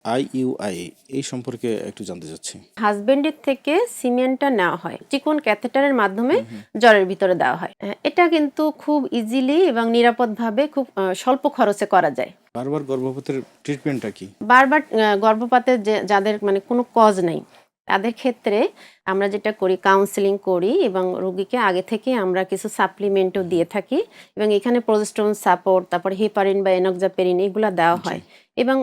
IUI এই সম্পর্কে একটু জানতে চাচ্ছি। হাজবেন্ডের থেকে সিমেন্টটা নেওয়া হয়, চিকন ক্যাথেটারের মাধ্যমে জ্বরের ভিতরে দেওয়া হয়। এটা কিন্তু খুব ইজিলি এবং নিরাপদভাবে খুব স্বল্প খরচে করা যায়। বারবার গর্ভপাতের ট্রিটমেন্টটা কি? বারবার গর্ভপাতের যাদের মানে কোনো কজ নেই তাদের ক্ষেত্রে আমরা যেটা করি, কাউন্সেলিং করি এবং রোগীকে আগে থেকে আমরা কিছু সাপ্লিমেন্টও দিয়ে থাকি এবং এখানে প্রোজেস্টেরন সাপোর্ট, তারপর হেপারিন বা এনক্সাপেরিন এগুলো দেওয়া হয় এবং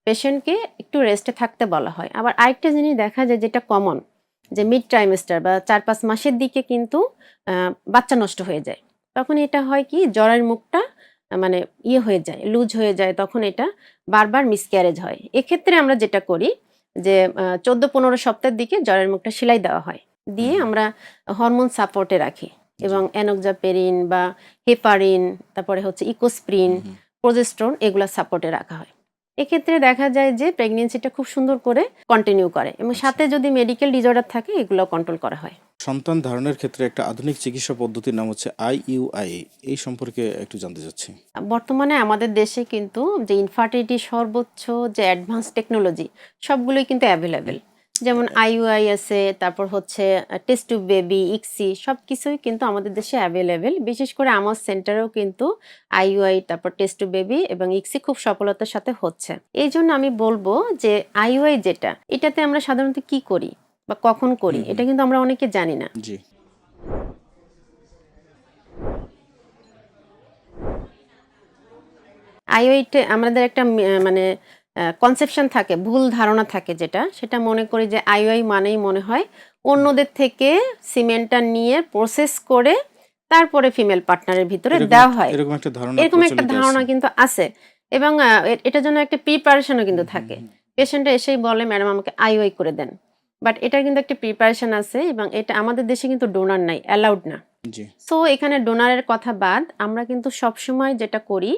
পেশেন্টকে একটু রেস্টে থাকতে বলা হয়। আবার আরেকটা জিনিস দেখা যায় যেটা কমন, যে মিড ট্রাইমেস্টার বা 4-5 মাসের দিকে কিন্তু বাচ্চা নষ্ট হয়ে যায়। তখন এটা হয় কি, জ্বরের মুখটা মানে হয়ে যায়, লুজ হয়ে যায়, তখন এটা বারবার মিসক্যারেজ হয়। এক্ষেত্রে আমরা যেটা করি যে 14-15 সপ্তাহের দিকে জ্বরের মুখটা সেলাই দেওয়া হয়, দিয়ে আমরা হরমোন সাপোর্টে রাখি এবং এনক্সাপেরিন বা হেপারিন, তারপরে হচ্ছে ইকোস্প্রিন, প্রোজেস্টেরন এগুলা সাপোর্টে রাখা হয়। এক্ষেত্রে দেখা যায় যে প্রেগনেন্সিটা খুব সুন্দর করে কন্টিনিউ করে এবং সাথে যদি মেডিকেল ডিসঅর্ডার থাকে এগুলো কন্ট্রোল করা হয়। সন্তান ধারণের ক্ষেত্রে একটা আধুনিক চিকিৎসা পদ্ধতির নাম হচ্ছে আইইউআই, এই সম্পর্কে একটু জানতে চাচ্ছি। বর্তমানে আমাদের দেশে কিন্তু যে ইনফার্টিলিটি সর্বোচ্চ যে অ্যাডভান্স টেকনোলজি সবগুলোই কিন্তু অ্যাভেলেবেল। যেমন আইইউআই আছে, তারপর হচ্ছে টেস্ট টিউব বেবি, ইক্সি সব কিছুই কিন্তু আমাদের দেশে অ্যাভেলেবেল। বিশেষ করে আমার সেন্টারেও কিন্তু আইইউআই, তারপর টেস্ট টিউব বেবি এবং ইক্সি খুব সফলতার সাথে হচ্ছে। এই জন্য আমি বলবো যে আইইউআই যেটা, এটাতে আমরা সাধারণত কি করি বা কখন করি এটা কিন্তু আমরা অনেকে জানি না। জি। আইওইতে আমাদের একটা মানে কনসেপশন থাকে, ভুল ধারণা থাকে, সেটা মনে করি যে আইওআই মানেই মনে হয় অন্যদের থেকে সিমেন্টটা নিয়ে প্রসেস করে তারপরে ফিমেল পার্টনারের ভিতরে দেওয়া হয়, এরকম একটা ধারণা এরকম একটা প্রচলিত ধারণা আছে। কিন্তু আছে এবং এটার জন্য একটা প্রিপারেশনও কিন্তু থাকে। পেশেন্টরা এসেই বলে, ম্যাডাম আমাকে আইওআই করে দেন, বাট এটার কিন্তু একটা প্রিপারেশন আছে এবং এটা আমাদের দেশে কিন্তু ডোনার নাই, অ্যালাউড না। জি। সো এখানে ডোনারের কথা বাদ, আমরা কিন্তু সবসময় যেটা করি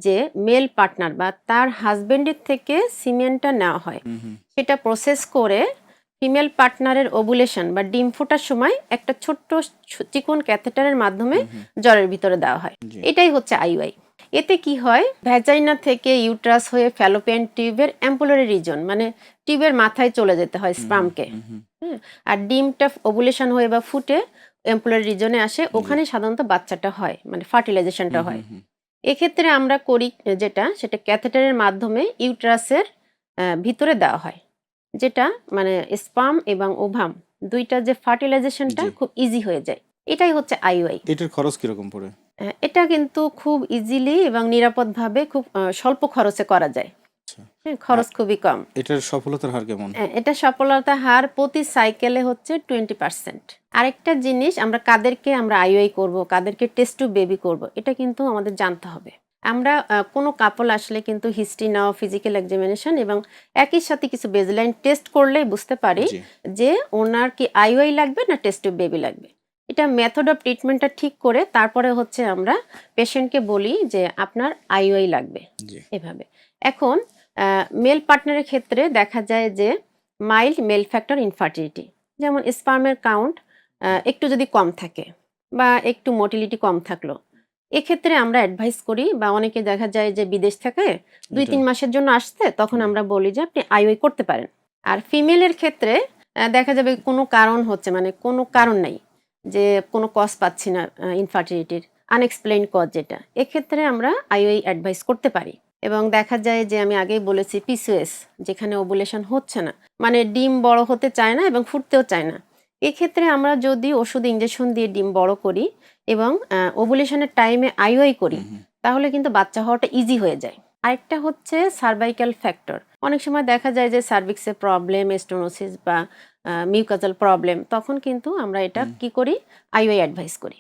যে মেল পার্টনার বা তার হাজবেন্ডের থেকে সিমেন্টটা নেওয়া হয়, সেটা প্রসেস করে ফিমেল পার্টনারের ওভুলেশন বা ডিম ফোটার সময় একটা ছোট্ট চিকন ক্যাথেটারের মাধ্যমে জ্বরের ভিতরে দেওয়া হয়। এটাই হচ্ছে আইইউআই। এতে কি হয়, ভ্যাজাইনা থেকে ইউট্রাস হয়ে ফ্যালোপিয়ান টিউবের অ্যাম্পুলারি রিজন, মানে টিউবের মাথায় চলে যেতে হয় স্পার্মকে। আর ডিমটা ওভুলেশন হয়ে বা ফুটে এমপ্লয়ারি রিজনে আসে, ওখানে সাধারণত বাচ্চাটা হয়, মানে ফার্টিলাইজেশনটা হয়। এক্ষেত্রে আমরা করি যেটা, সেটা ক্যাথেটারের মাধ্যমে ইউট্রাসের ভিতরে দেওয়া হয়, যেটা মানে স্পার্ম এবং ওভাম দুইটা যে ফার্টিলাইজেশনটা খুব ইজি হয়ে যায়। এটাই হচ্ছে আইইউআই। এটার খরচ কিরকম পড়ে? এটা কিন্তু খুব ইজিলি এবং নিরাপদভাবে খুব স্বল্প খরচে করা যায়। খরচ খুবই কম। এটার সফলতার হার কেমন? এটা সফলতার হার প্রতি সাইকেলে হচ্ছে 20%। আরেকটা জিনিস, আমরা কাদেরকে আমরা আইওআই করব, কাদেরকে টেস্ট টু বেবি করব, এটা কিন্তু আমাদের জানতে হবে। আমরা কোনো কাপল আসলে কিন্তু হিস্ট্রি নেওয়া, ফিজিক্যাল এক্সামিনেশন এবং একই সাথে কিছু বেজলাইন টেস্ট করলেই বুঝতে পারি যে ওনার কি আইওআই লাগবে না টেস্ট টু বেবি লাগবে। এটা মেথড অফ ট্রিটমেন্টটা ঠিক করে তারপরে হচ্ছে আমরা পেশেন্টকে বলি যে আপনার আইওআই লাগবে, এভাবে। এখন মেল পার্টনারের ক্ষেত্রে দেখা যায় যে মাইল্ড মেল ফ্যাক্টর ইনফার্টিলিটি, যেমন স্পার্মের কাউন্ট একটু যদি কম থাকে বা একটু মোটিলিটি কম থাকলো, এক্ষেত্রে আমরা অ্যাডভাইস করি, বা অনেকে দেখা যায় যে বিদেশ থেকে 2-3 মাসের জন্য আসতে, তখন আমরা বলি যে আপনি আইওআই করতে পারেন। আর ফিমেলের ক্ষেত্রে দেখা যাবে কোনো কারণ হচ্ছে, মানে কোনো কারণ নাই, যে কোনো কজ পাচ্ছি না ইনফার্টিলিটির, আনএক্সপ্লেইন কজ, যেটা এক্ষেত্রে আমরা আইওআই অ্যাডভাইস করতে পারি। এবং দেখা যায় যে আমি আগেই বলেছি পিসিওএস, যেখানে ওভুলেশন হচ্ছে না, মানে ডিম বড় হতে চায় না এবং ফুটতেও চায় না, এক্ষেত্রে আমরা যদি ওষুধ ইনজেকশন দিয়ে ডিম বড় করি এবং ওভুলেশনের টাইমে আইওআই করি, তাহলে কিন্তু বাচ্চা হওয়াটা ইজি হয়ে যায়। আরেকটা হচ্ছে সার্ভাইকাল ফ্যাক্টর। অনেক সময় দেখা যায় যে সার্ভিক্সের প্রবলেম, স্টোনোসিস বা মিউকাসাল প্রবলেম, তখন কিন্তু আমরা এটা কি করি, আইওআই অ্যাডভাইস করি।